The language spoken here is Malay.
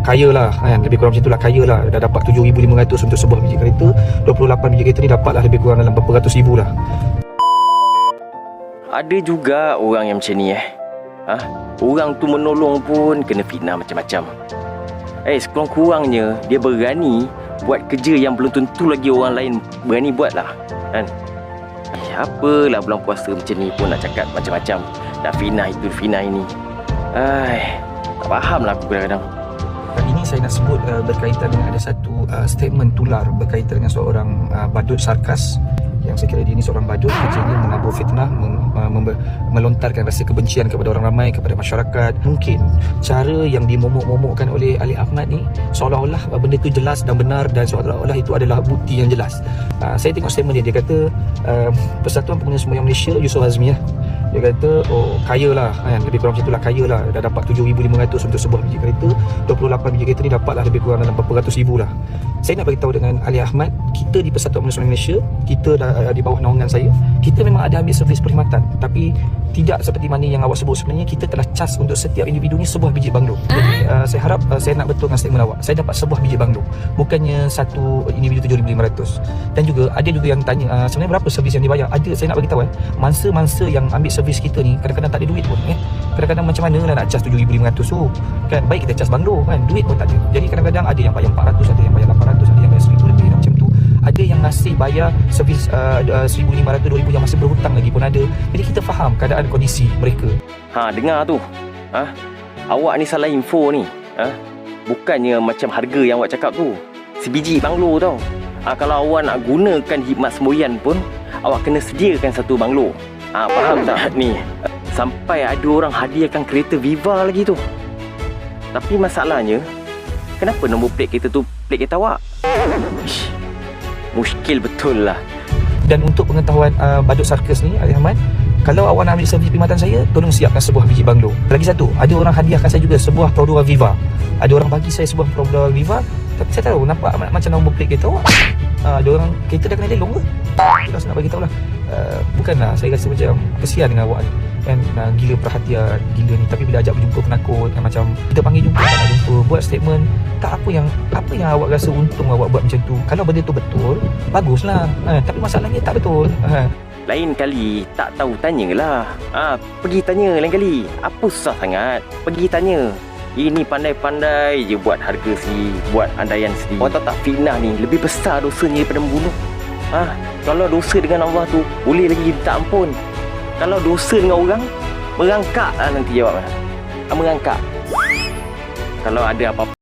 kaya lah kan, lebih kurang macam itulah, kaya lah. Dah dapat 7,500 untuk sebuah biji kereta. 28 biji kereta ni dapat lah lebih kurang dalam berapa ratus ribu lah. Ada juga orang yang macam ni Orang tu menolong pun kena fitnah macam-macam. Sekurang-kurangnya dia berani buat kerja yang belum tentu lagi orang lain berani buat lah kan. Apalah bulan puasa macam ni pun nak cakap macam-macam. Nak fitnah itu, fitnah ini. Tak faham lah aku kadang-kadang. Ini saya nak sebut berkaitan dengan ada satu statement tular berkaitan dengan seorang badut sarkas, yang saya kira dia ni seorang badut, kerjanya menabur fitnah, melontarkan rasa kebencian kepada orang ramai, kepada masyarakat. Mungkin cara yang dimomok-momokkan oleh Ali Ahmad ni seolah-olah benda tu jelas dan benar, dan seolah-olah itu adalah bukti yang jelas. Saya tengok statement dia kata Persatuan Pengguna Semboyan Malaysia, Yusof Azmi dia kata, kaya lah kan, lebih kurang macam itulah, kaya lah. Dah dapat 7,500 untuk sebuah biji kereta. 28 biji kereta ni dapat lah lebih kurang dalam berapa ratus ribu lah. Saya nak beritahu dengan Ali Ahmad, kita di Persatuan Pengguna Semboyan Malaysia, kita dah di bawah naungan saya, kita memang ada ambil servis perkhidmatan, tapi tidak seperti mana yang awak sebut. Sebenarnya kita telah cas untuk setiap individu ni sebuah biji banglo. Jadi saya harap saya nak betulkan statement awak. Saya dapat sebuah biji banglo, bukannya satu individu 7,500. Dan juga ada juga yang tanya sebenarnya berapa servis yang dibayar. Ada, saya nak bagi tahu mangsa-mangsa yang ambil servis kita ni kadang-kadang tak ada duit pun kadang-kadang macam mana lah nak cas 7,500 tu kan. Baik kita cas banglo kan, duit pun tak ada. Jadi kadang-kadang ada yang bayar 400, ada yang bayar 800, ada yang bayar 1,000 lebih macam tu. Ada yang masih bayar servis 1,500, 2,000 yang masih berhutang lagi pun ada. Jadi kita faham keadaan kondisi mereka. Dengar tu. Awak ni salah info ni. Bukannya macam harga yang awak cakap tu. Sebiji banglo tau. Kalau awak nak gunakan khidmat semboyan pun, awak kena sediakan satu banglo. Faham tak? Ni sampai ada orang hadiahkan kereta Viva lagi tu. Tapi masalahnya, kenapa nombor plate kereta tu plate kereta awak? Muskil betul lah. Dan untuk pengetahuan badut sarkas ni, Ali Ahmad, kalau awak nak ambil servis perkhidmatan saya, tolong siapkan sebuah biji banglo. Lagi satu, ada orang hadiahkan saya juga sebuah Prodora Viva. Ada orang bagi saya sebuah Prodora Viva, tapi saya tahu nampak macam nombor plate kereta awak. Ada orang kereta dah kena lelong ke? Kita nak bagi tahu lah. Bukanlah saya rasa macam kesian dengan awak ni kan, gila perhatian, gila ni. Tapi bila ajak berjumpa penakut yang macam kita panggil jumpa, tak nak jumpa, buat statement, tak apa yang awak rasa untung awak buat macam tu. Kalau benda tu betul, baguslah. Tapi masalahnya tak betul. Lain kali tak tahu tanyalah. Pergi tanya lain kali. Apa susah sangat? Pergi tanya. Ini pandai-pandai je buat harga sendiri, buat andaian sendiri. Awak tahu tak, fitnah ni lebih besar dosanya daripada membunuh. Kalau dosa dengan Allah tu boleh lagi minta ampun. Kalau dosa dengan orang, merangkak lah nanti jawabnya. Merangkak. Kalau ada apa-apa